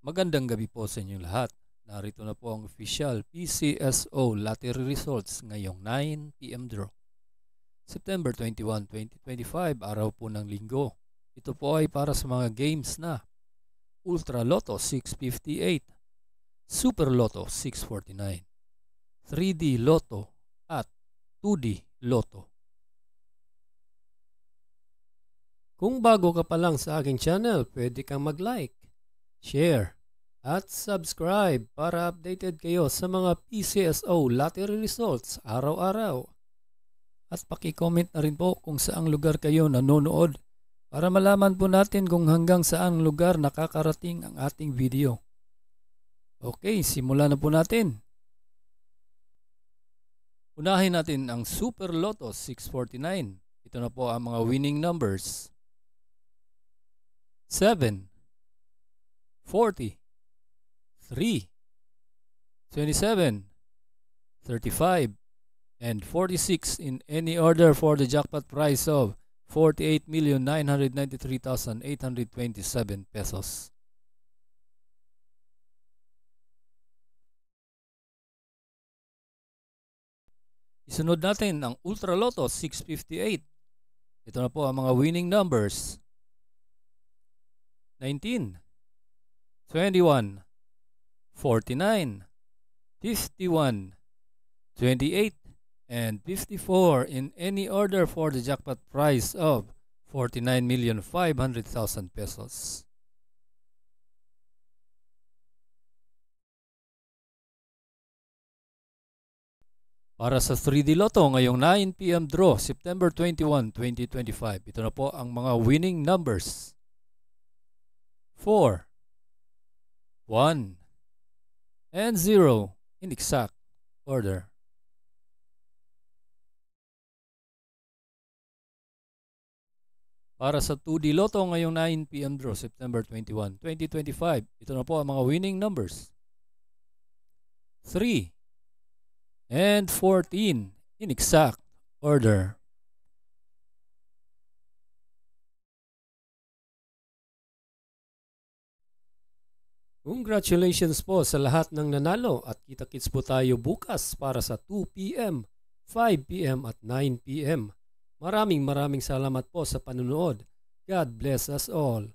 Magandang gabi po sa inyong lahat. Narito na po ang official PCSO lottery results ngayong 9 PM draw. September 21, 2025, araw po ng linggo. Ito po ay para sa mga games na Ultra Lotto 658, Super Lotto 649, 3D Lotto at 2D Lotto. Kung bago ka pa lang sa aking channel, pwede kang mag-like, share, at subscribe para updated kayo sa mga PCSO lottery results araw-araw. At paki-comment na rin po kung saang lugar kayo nanonood para malaman po natin kung hanggang saang lugar nakakarating ang ating video. Okay, simulan na po natin. Unahin natin ang Super Lotto 649. Ito na po ang mga winning numbers. 7, 40, 3, 27, 35, and 46 in any order for the jackpot prize of 48,993,827 pesos. Isunod natin ang Ultra Lotto 658. Ito na po ang mga winning numbers. 19, 21, 49, 51, 28, and 54 in any order for the jackpot prize of 49,500,000 pesos. Para sa 3D Lotto ngayong 9 PM draw, September 21, 2025, ito na po ang mga winning numbers. 4, 1, and 0 in exact order. Para sa 2D Lotto ngayong 9 PM draw, September 21, 2025, ito na po ang mga winning numbers. 3 and 14 in exact order. Congratulations po sa lahat ng nanalo at kita-kits po tayo bukas para sa 2 PM, 5 PM at 9 PM. Maraming salamat po sa panunood. God bless us all.